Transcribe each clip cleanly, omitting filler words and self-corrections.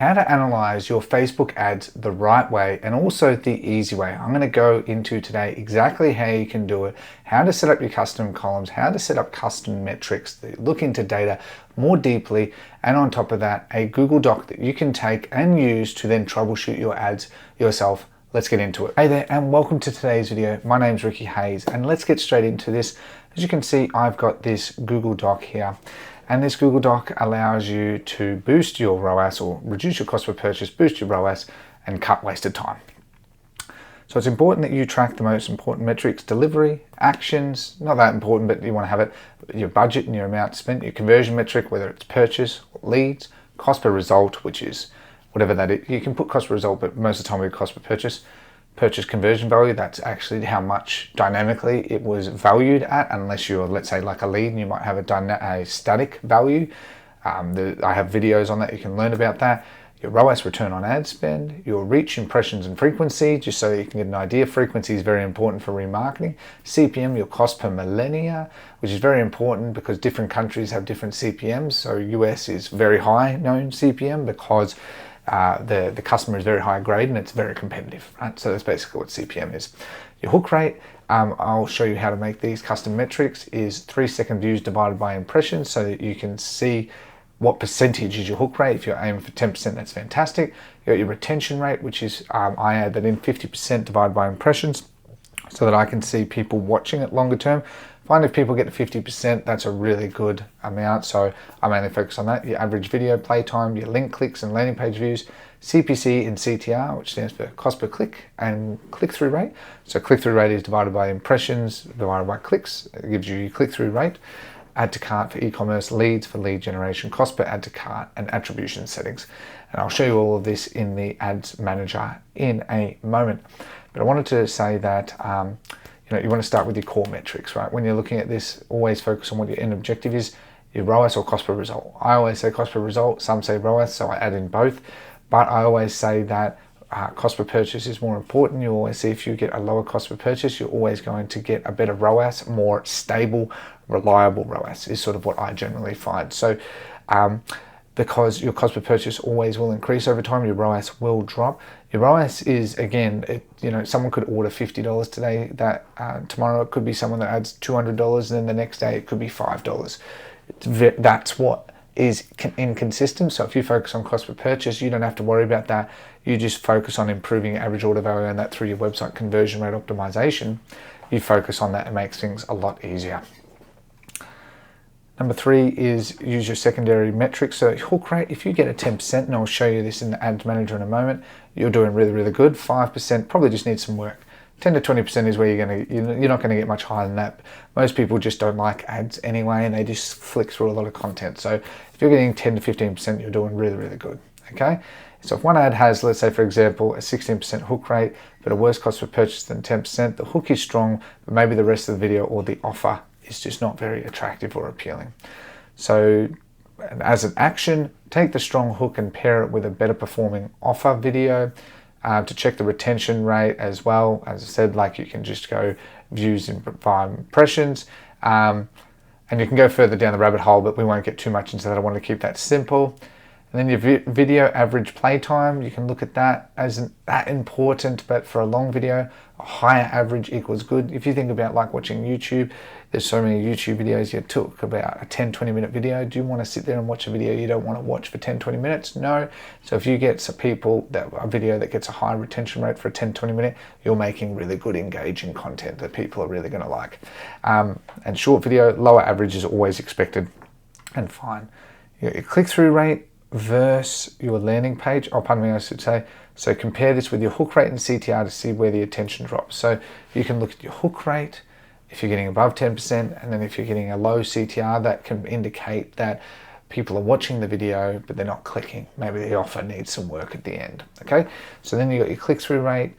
How to analyze your Facebook ads the right way and also the easy way. I'm going to go into today exactly how you can do it, how to set up your custom columns, how to set up custom metrics, look into data more deeply, and on top of that, a Google Doc that you can take and use to then troubleshoot your ads yourself. Let's get into it. Hey there, and welcome to today's video. My name's Ricky Hayes, and let's get straight into this. As you can see, I've got this Google Doc here. And this Google Doc allows you to boost your ROAS or reduce your cost per purchase, boost your ROAS, and cut wasted time. So it's important that you track the most important metrics: delivery, actions, not that important, but you want to have it, your budget and your amount spent, your conversion metric, whether it's purchase, leads, cost per result, which is whatever that is. You can put cost per result, but most of the time we cost per purchase. Purchase conversion value, that's actually how much dynamically it was valued at, unless you're, let's say, like a lead and you might have a static value. I have videos on that, you can learn about that. Your ROAS, return on ad spend, your reach, impressions, and frequency, just so you can get an idea. Frequency is very important for remarketing. CPM, your cost per millennia, which is very important because different countries have different CPMs. So US is very high known CPM because the customer is very high grade and it's very competitive, right? So that's basically what CPM is. Your hook rate, I'll show you how to make these custom metrics, is 3-second views divided by impressions, so that you can see what percentage is your hook rate. If you're aiming for 10%, that's fantastic. You got your retention rate, which is, I add that in 50% divided by impressions, so that I can see people watching it longer term. Find if people get to 50%, that's a really good amount. So I mainly focus on that. Your average video play time, your link clicks and landing page views, CPC and CTR, which stands for cost per click, and click-through rate. So click-through rate is divided by impressions divided by clicks. It gives you your click-through rate. Add to cart for e-commerce, leads for lead generation, cost per add to cart, and attribution settings. And I'll show you all of this in the Ads Manager in a moment. But I wanted to say that you want to start with your core metrics, right? When you're looking at this, always focus on what your end objective is, your ROAS or cost per result. I always say cost per result, some say ROAS, so I add in both. But I always say that cost per purchase is more important. You always see if you get a lower cost per purchase, you're always going to get a better ROAS, more stable, reliable ROAS is sort of what I generally find. So because your cost per purchase always will increase over time, your ROAS will drop. Your ROAS is, again, someone could order $50 today, that tomorrow it could be someone that adds $200, and then the next day it could be $5. That's what is inconsistent. So if you focus on cost per purchase, you don't have to worry about that. You just focus on improving your average order value, and that through your website conversion rate optimization, you focus on that. It makes things a lot easier. Number 3 is use your secondary metrics. So hook rate, if you get a 10%, and I'll show you this in the Ads Manager in a moment, you're doing really, really good. 5% probably just needs some work. 10 to 20% is where you're not going to get much higher than that. Most people just don't like ads anyway, and they just flick through a lot of content. So if you're getting 10 to 15%, you're doing really, really good. Okay. So if one ad has, let's say for example, a 16% hook rate, but a worse cost per purchase than 10%, the hook is strong, but maybe the rest of the video or the offer is just not very attractive or appealing. So as an action, take the strong hook and pair it with a better performing offer video to check the retention rate as well. As I said, like you can just go views by impressions, and you can go further down the rabbit hole, but we won't get too much into that. I want to keep that simple. And then your video average playtime, you can look at that. Isn't that important, but for a long video, a higher average equals good. If you think about like watching YouTube, there's so many YouTube videos you took about a 10-20 minute video. Do you want to sit there and watch a video you don't want to watch for 10-20 minutes? No. So if you get some people a video that gets a high retention rate for a 10-20 minute, you're making really good engaging content that people are really going to like. And short video, lower average is always expected and fine. Your click-through rate versus your landing page, pardon me, I should say. So compare this with your hook rate and CTR to see where the attention drops. So you can look at your hook rate, if you're getting above 10%, and then if you're getting a low CTR, that can indicate that people are watching the video, but they're not clicking. Maybe the offer needs some work at the end, okay? So then you got your click-through rate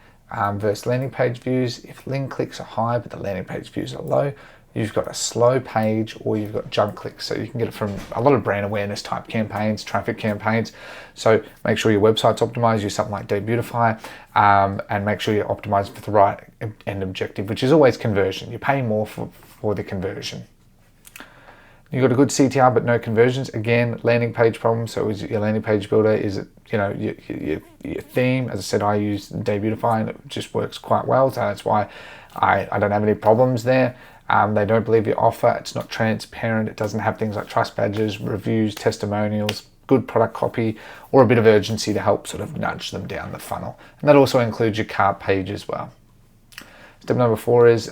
versus landing page views. If link clicks are high, but the landing page views are low, you've got a slow page or you've got junk clicks. So you can get it from a lot of brand awareness type campaigns, traffic campaigns. So make sure your website's optimized, use something like Debutify, and make sure you're optimized for the right end objective, which is always conversion. You pay more for the conversion. You got a good CTR but no conversions. Again, landing page problem. So is it your landing page builder? Is it, you know, your theme? As I said, I use Debutify and it just works quite well. So that's why I don't have any problems there. They don't believe your offer. It's not transparent. It doesn't have things like trust badges, reviews, testimonials, good product copy, or a bit of urgency to help sort of nudge them down the funnel. And that also includes your cart page as well. Step number 4 is,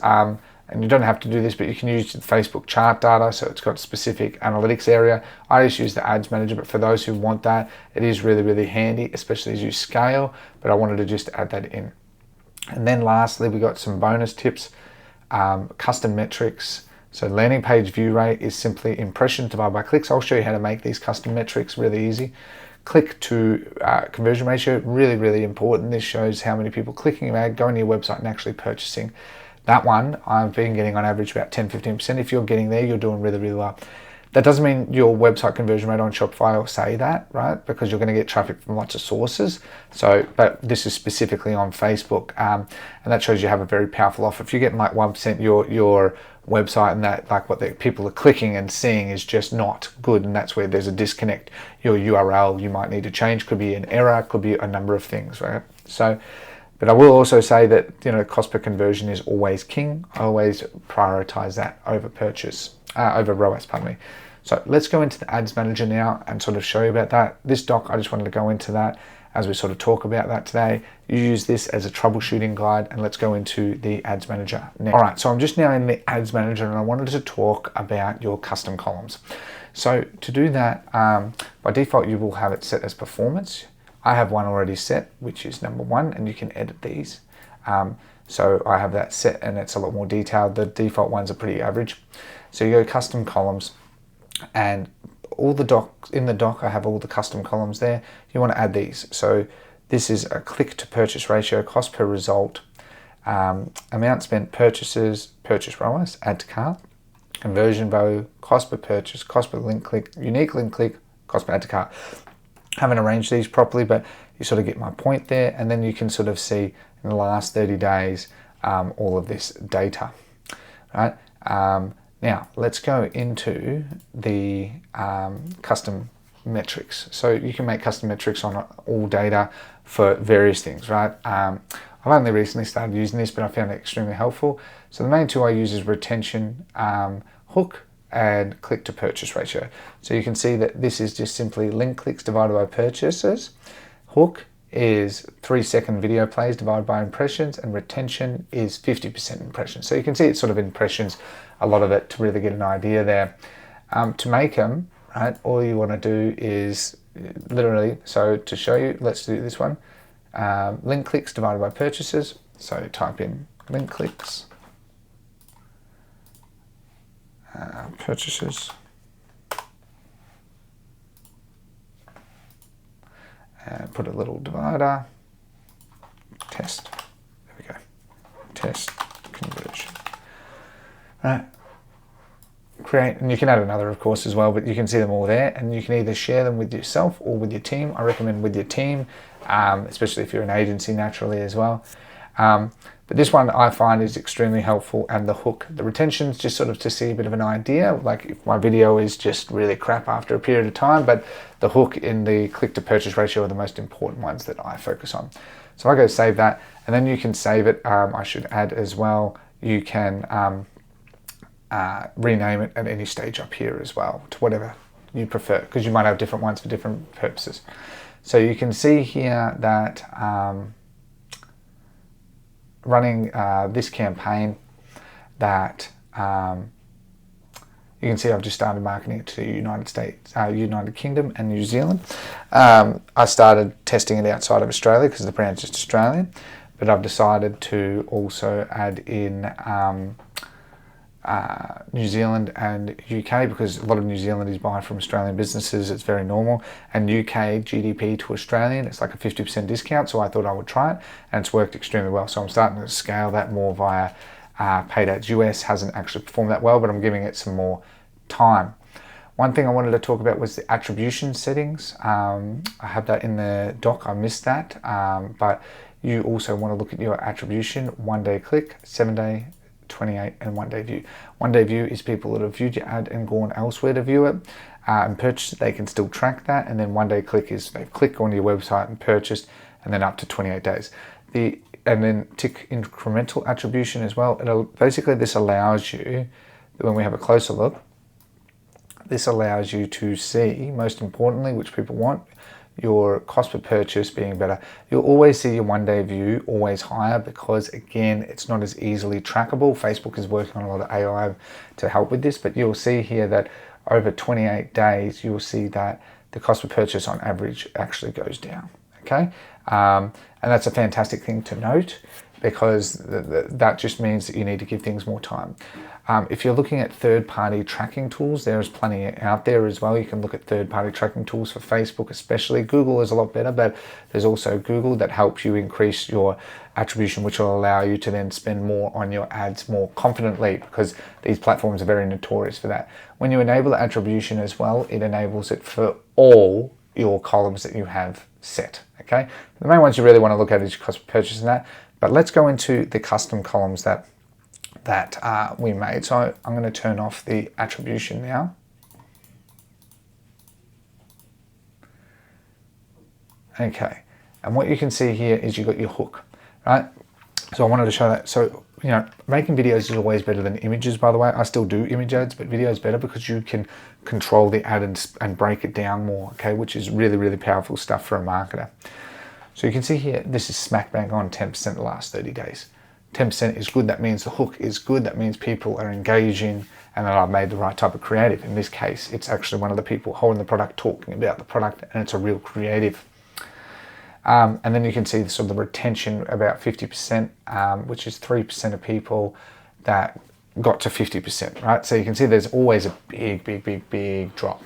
and you don't have to do this, but you can use the Facebook chart data, so it's got a specific analytics area. I just use the ads manager, but for those who want that, it is really, really handy, especially as you scale, but I wanted to just add that in. And then lastly, we got some bonus tips, custom metrics. So landing page view rate is simply impressions divided by clicks. I'll show you how to make these custom metrics really easy. Click to conversion ratio, really, really important. This shows how many people clicking your ad, going to your website and actually purchasing. That one, I've been getting on average about 10-15%. If you're getting there, you're doing really, really well. That doesn't mean your website conversion rate on Shopify will say that, right? Because you're going to get traffic from lots of sources. So, but this is specifically on Facebook, and that shows you have a very powerful offer. If you're getting like 1%, your website and that, like what the people are clicking and seeing is just not good, and that's where there's a disconnect. Your URL you might need to change, could be an error, could be a number of things, right? So, but I will also say that, you know, cost per conversion is always king. I always prioritize that over over ROAS, pardon me. So let's go into the ads manager now and sort of show you about that. This doc, I just wanted to go into that as we sort of talk about that today. You use this as a troubleshooting guide, and let's go into the ads manager now. All right, so I'm just now in the ads manager and I wanted to talk about your custom columns. So to do that, by default, you will have it set as performance. I have one already set, which is number 1, and you can edit these. So I have that set and it's a lot more detailed. The default ones are pretty average. So you go custom columns, and all the docs in the doc, I have all the custom columns there. You want to add these. So this is a click to purchase ratio, cost per result, amount spent, purchases, purchase ROAS, add to cart, conversion value, cost per purchase, cost per link click, unique link click, cost per add to cart. Haven't arranged these properly, but you sort of get my point there. And then you can sort of see in the last 30 days all of this data, right? Now let's go into the custom metrics. So you can make custom metrics on all data for various things, right? I've only recently started using this, but I found it extremely helpful. So the main two I use is retention, hook, and click to purchase ratio. So you can see that this is just simply link clicks divided by purchases. Hook is 3-second video plays divided by impressions, and retention is 50% impressions. So you can see it's sort of impressions, a lot of it, to really get an idea there. To make them, right, all you want to do is literally, so to show you, let's do this one. Link clicks divided by purchases. So type in link clicks, purchases, and put a little divider, test, there we go, test conversion, right, create, and you can add another of course as well, but you can see them all there, and you can either share them with yourself or with your team. I recommend with your team, especially if you're an agency naturally as well. But this one I find is extremely helpful, and the hook, the retention's just sort of to see a bit of an idea, like if my video is just really crap after a period of time, but the hook in the click to purchase ratio are the most important ones that I focus on. So I go save that, and then you can save it. I should add as well, you can rename it at any stage up here as well to whatever you prefer, because you might have different ones for different purposes. So you can see here that running this campaign, that you can see I've just started marketing it to United States, United Kingdom and New Zealand. I started testing it outside of Australia because the brand's just Australian, but I've decided to also add in New Zealand and UK, because a lot of New Zealanders buy from Australian businesses. It's very normal. And UK GDP to Australian, it's like a 50% discount, so I thought I would try it, and it's worked extremely well. So I'm starting to scale that more via paid ads. US hasn't actually performed that well, but I'm giving it some more time. One thing I wanted to talk about was the attribution settings. I have that in the doc, I missed that, but you also want to look at your attribution: 1 day click, 7 day, 28, and 1-day view. 1-day view is people that have viewed your ad and gone elsewhere to view it and purchase it. They can still track that. And then 1-day click is they've clicked on your website and purchased, and then up to 28 days. And then tick incremental attribution as well. Basically, this allows you, when we have a closer look, this allows you to see, most importantly, which people want, your cost per purchase being better. You'll always see your 1-day view always higher because, again, it's not as easily trackable. Facebook is working on a lot of AI to help with this, but you'll see here that over 28 days, you'll see that the cost per purchase on average actually goes down, okay? And that's a fantastic thing to note because that just means that you need to give things more time. If you're looking at third-party tracking tools, there's plenty out there as well. You can look at third-party tracking tools for Facebook especially. Google is a lot better, but there's also Google that helps you increase your attribution, which will allow you to then spend more on your ads more confidently because these platforms are very notorious for that. When you enable attribution as well, it enables it for all your columns that you have set, okay? The main ones you really want to look at is your cost per purchase and that, but let's go into the custom columns that we made. So I'm going to turn off the attribution now. Okay, and what you can see here is you've got your hook, right? So I wanted to show that. So, you know, making videos is always better than images, by the way. I still do image ads, but video is better because you can control the ad and break it down more, okay, which is really, really powerful stuff for a marketer. So you can see here, this is smack bang on 10% the last 30 days. 10% is good. That means the hook is good. That means people are engaging and that I've made the right type of creative. In this case, it's actually one of the people holding the product, talking about the product, and it's a real creative. And then you can see the sort of the retention about 50%, which is 3% of people that got to 50%, right? So you can see there's always a big drop.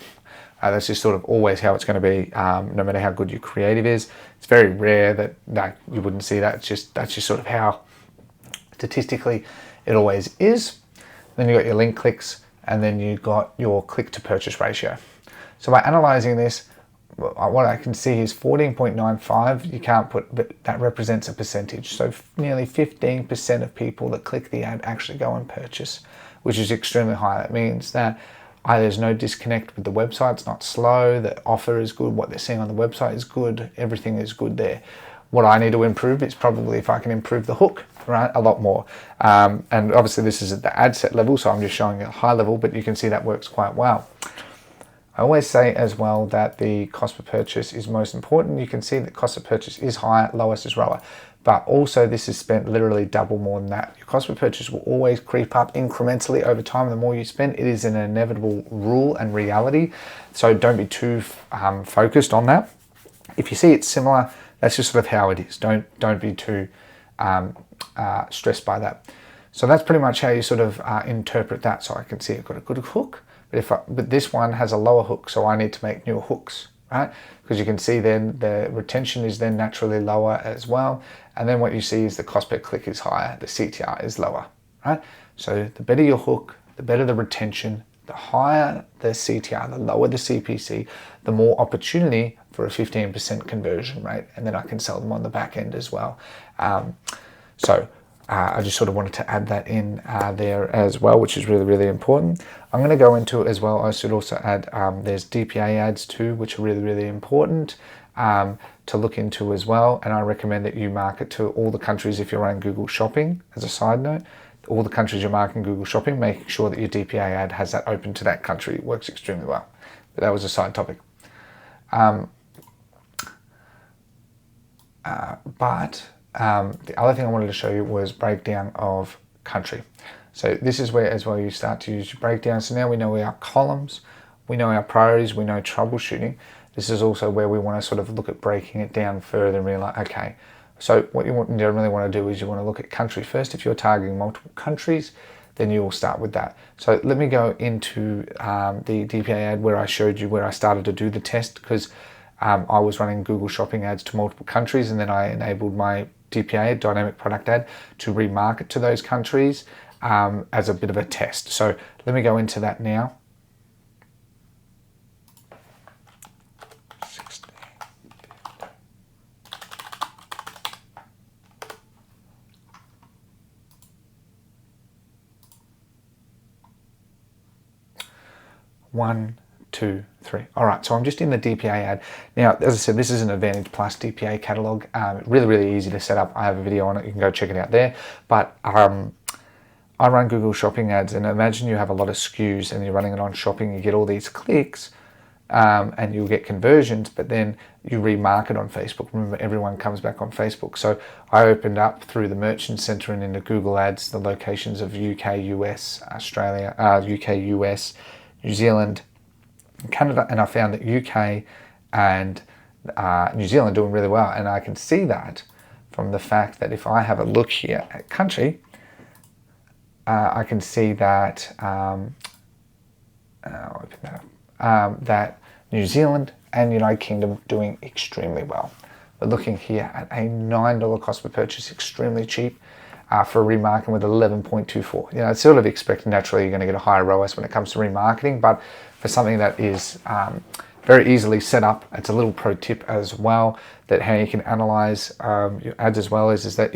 That's just sort of always how it's going to be, no matter how good your creative is. It's very rare that you wouldn't see that. That's just sort of how statistically it always is. Then you got your link clicks, and then you got your click to purchase ratio. So by analyzing this, what I can see is 14.95. You can't put, but that represents a percentage. So nearly 15% of people that click the ad actually go and purchase, which is extremely high. That means that there's no disconnect with the website. It's not slow. The offer is good. What they're seeing on the website is good. Everything is good there. What I need to improve is probably if I can improve the hook, right, a lot more. And obviously this is at the ad set level, so I'm just showing a high level, but you can see that works quite well. I always say as well that the cost per purchase is most important. You can see that cost per purchase is higher, lowest is lower, but also this is spent literally double more than that. Your cost per purchase will always creep up incrementally over time. The more you spend, it is an inevitable rule and reality. So don't be too focused on that. If you see it's similar, that's just sort of how it is. Don't be too stressed by that. So that's pretty much how you sort of interpret that. So I can see I've got a good hook, but this one has a lower hook, so I need to make newer hooks, right? Because you can see then the retention is then naturally lower as well. And then what you see is the cost per click is higher, the CTR is lower, right? So the better your hook, the better the retention, the higher the CTR, the lower the CPC, the more opportunity for a 15% conversion rate, and then I can sell them on the back end as well. I just sort of wanted to add that in there as well, which is really, really important. I'm going to go into it as well. I should also add there's DPA ads too, which are really, really important to look into as well. And I recommend that you market to all the countries if you're running Google Shopping. As a side note, all the countries you're marketing Google Shopping, making sure that your DPA ad has that open to that country. It works extremely well. But that was a side topic. The other thing I wanted to show you was breakdown of country. So this is where as well you start to use your breakdown. So now we know our columns, we know our priorities, we know troubleshooting. This is also where we want to sort of look at breaking it down further and realize, okay, so what you generally want to do is you want to look at country first. If you're targeting multiple countries, then you will start with that. So let me go into the DPA ad where I showed you where I started to do the test, because I was running Google Shopping ads to multiple countries, and then I enabled my DPA, dynamic product ad, to remarket to those countries as a bit of a test. So let me go into that now. 1, 2, 3. All right, so I'm just in the DPA ad. Now, as I said, this is an Advantage Plus DPA catalog. Really, really easy to set up. I have a video on it. You can go check it out there. But I run Google Shopping ads, and imagine you have a lot of SKUs and you're running it on shopping. You get all these clicks and you'll get conversions, but then you remarket on Facebook. Remember, everyone comes back on Facebook. So I opened up through the Merchant Center and into Google Ads the locations of UK, US, Australia, UK, US, New Zealand, Canada, and I found that UK and New Zealand doing really well. And I can see that from the fact that if I have a look here at country, I can see that that New Zealand and United Kingdom doing extremely well. We're looking here at a $9 cost per purchase, extremely cheap for remarketing with 11.24. You know, it's sort of expected naturally you're going to get a higher ROAS when it comes to remarketing, but for something that is very easily set up, it's a little pro tip as well that how you can analyze your ads as well is that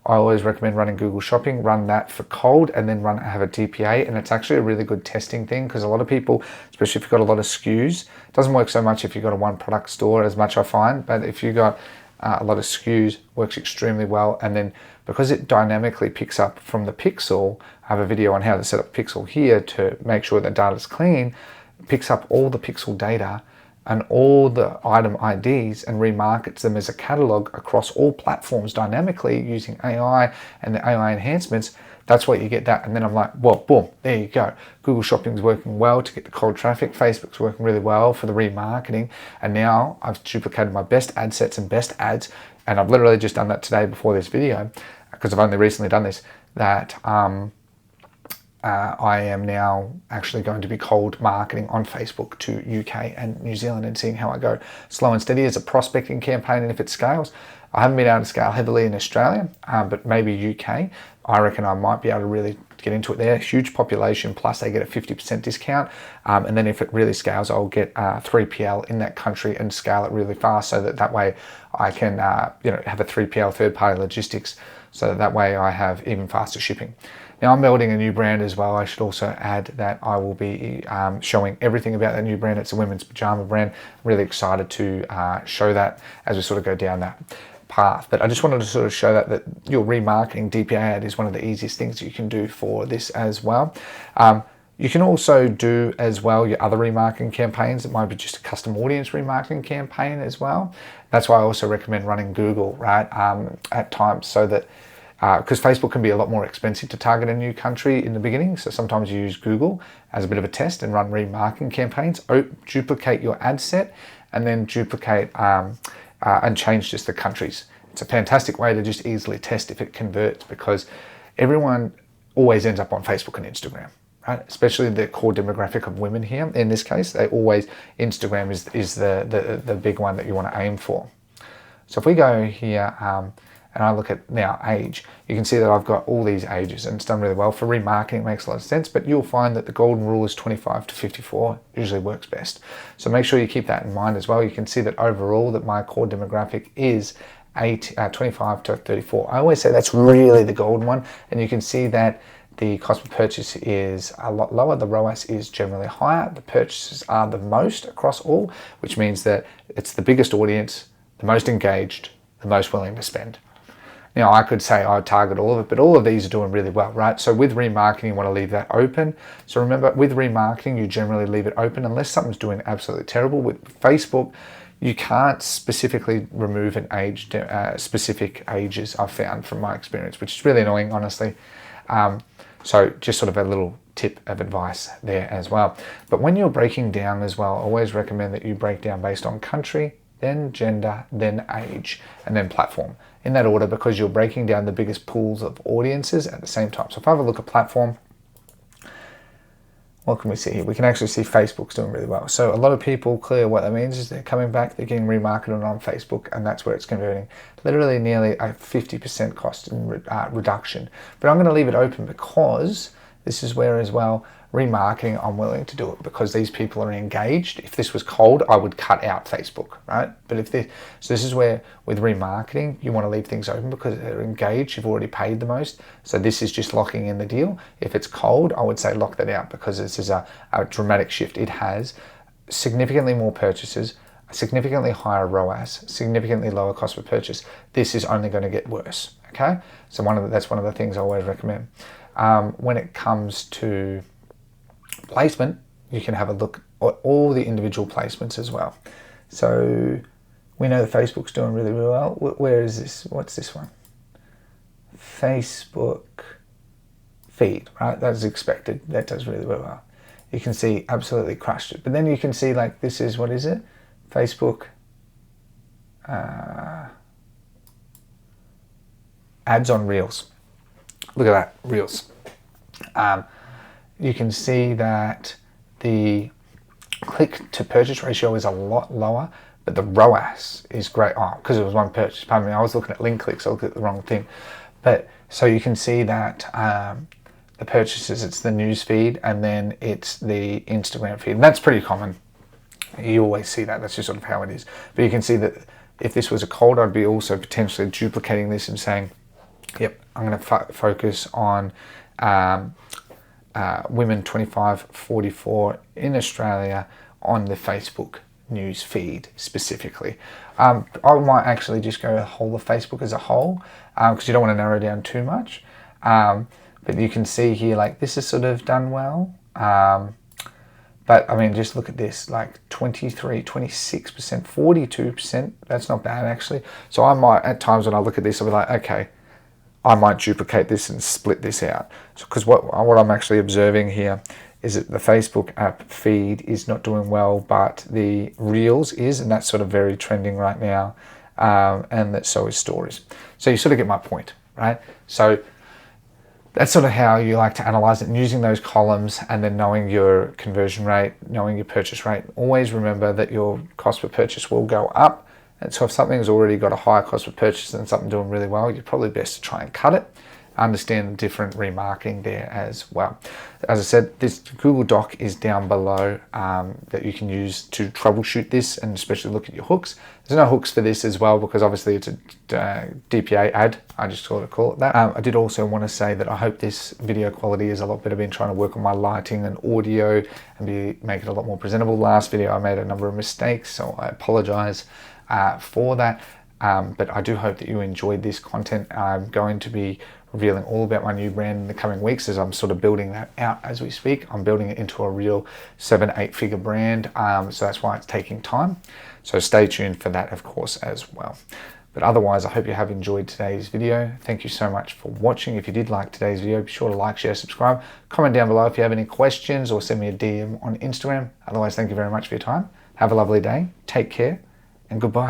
I always recommend running Google Shopping, run that for cold, and then have a DPA. And it's actually a really good testing thing because a lot of people, especially if you've got a lot of SKUs, it doesn't work so much if you've got a one product store as much I find, but if you've got a lot of SKUs, works extremely well. And then because it dynamically picks up from the pixel, I have a video on how to set up pixel here to make sure the data's clean, it picks up all the pixel data and all the item IDs and remarkets them as a catalog across all platforms dynamically using AI and the AI enhancements. That's what you get that. And then I'm like, well, boom, there you go. Google Shopping's working well to get the cold traffic. Facebook's working really well for the remarketing. And now I've duplicated my best ad sets and best ads. And I've literally just done that today before this video because I've only recently done this, that I am now actually going to be cold marketing on Facebook to UK and New Zealand and seeing how I go. Slow and steady as a prospecting campaign, and if it scales, I haven't been able to scale heavily in Australia, but maybe UK. I reckon I might be able to really get into it there. Huge population, plus they get a 50% discount. And then if it really scales, I'll get 3PL in that country and scale it really fast so that way I can have a 3PL, third-party logistics, so that way I have even faster shipping. Now I'm building a new brand as well. I should also add that I will be showing everything about that new brand. It's a women's pajama brand. I'm really excited to show that as we sort of go down that path. But I just wanted to sort of show that your remarketing DPA ad is one of the easiest things that you can do for this as well. You can also do as well your other remarketing campaigns. It might be just a custom audience remarketing campaign as well. That's why I also recommend running Google, right, at times, so that because Facebook can be a lot more expensive to target a new country in the beginning. So sometimes you use Google as a bit of a test and run remarketing campaigns, duplicate your ad set, and then duplicate and change just the countries. It's a fantastic way to just easily test if it converts, because everyone always ends up on Facebook and Instagram, right? Especially the core demographic of women here. In this case, Instagram is the big one that you want to aim for. So if we go here, and I look at now age, you can see that I've got all these ages and it's done really well. For remarketing, it makes a lot of sense, but you'll find that the golden rule is 25 to 54 usually works best. So make sure you keep that in mind as well. You can see that overall that my core demographic is 25 to 34. I always say that's really the golden one, and you can see that the cost per purchase is a lot lower. The ROAS is generally higher. The purchases are the most across all, which means that it's the biggest audience, the most engaged, the most willing to spend. Now, I could say I would target all of it, but all of these are doing really well, right? So with remarketing, you want to leave that open. So remember, with remarketing, you generally leave it open unless something's doing absolutely terrible. With Facebook, you can't specifically remove an age, specific ages, I've found from my experience, which is really annoying, honestly. So just sort of a little tip of advice there as well. But when you're breaking down as well, I always recommend that you break down based on country, then gender, then age, and then platform. In that order, because you're breaking down the biggest pools of audiences at the same time. So if I have a look at platform, what can we see here? We can actually see Facebook's doing really well. So a lot of people, clear what that means is they're coming back, they're getting remarketed on Facebook, and that's where it's converting. Literally nearly a 50% cost in reduction. But I'm going to leave it open because This is where as well, remarketing, I'm willing to do it because these people are engaged. If this was cold, I would cut out Facebook, right? But so this is where with remarketing, you want to leave things open because they're engaged, you've already paid the most. So this is just locking in the deal. If it's cold, I would say lock that out because this is a dramatic shift. It has significantly more purchases, a significantly higher ROAS, significantly lower cost per purchase. This is only going to get worse, okay? So that's one of the things I always recommend. When it comes to placement, you can have a look at all the individual placements as well. So we know that Facebook's doing really, really well. Where is this? What's this one? Facebook feed, right? That is expected. That does really, really well. You can see absolutely crushed it. But then you can see like this is, what is it? Facebook ads on Reels. Look at that, Reels. You can see that the click to purchase ratio is a lot lower, but the ROAS is great. Oh, because it was one purchase, pardon me, I was looking at link clicks, I looked at the wrong thing. But so you can see that the purchases, it's the news feed and then it's the Instagram feed. And that's pretty common. You always see that. That's just sort of how it is. But you can see that if this was a cold, I'd be also potentially duplicating this and saying, yep, I'm going to focus on women 25-44 in Australia on the Facebook news feed specifically. I might actually just go the whole of Facebook as a whole because you don't want to narrow down too much. But you can see here, like this is sort of done well. But I mean, just look at this, like 23, 26%, 42%. That's not bad actually. So I might, at times when I look at this, I'll be like, okay, I might duplicate this and split this out. So, because what I'm actually observing here is that the Facebook app feed is not doing well, but the Reels is, and that's sort of very trending right now. And that so is Stories. So you sort of get my point, right? So that's sort of how you like to analyze it, and using those columns and then knowing your conversion rate, knowing your purchase rate. Always remember that your cost per purchase will go up. And so if something's already got a higher cost per purchase than something doing really well, you're probably best to try and cut it. Understand the different remarketing there as well. As I said, this Google Doc is down below that you can use to troubleshoot this and especially look at your hooks. There's no hooks for this as well because obviously it's a DPA ad. I just sort of call it that. I did also want to say that I hope this video quality is a lot better. I've been trying to work on my lighting and audio and make it a lot more presentable. Last video I made a number of mistakes, so I apologize for that. But I do hope that you enjoyed this content. I'm going to be revealing all about my new brand in the coming weeks as I'm sort of building that out as we speak. I'm building it into a real 7-8 figure brand. So that's why it's taking time. So stay tuned for that, of course, as well. But otherwise, I hope you have enjoyed today's video. Thank you so much for watching. If you did like today's video, be sure to like, share, subscribe, comment down below if you have any questions or send me a DM on Instagram. Otherwise, thank you very much for your time. Have a lovely day. Take care and goodbye.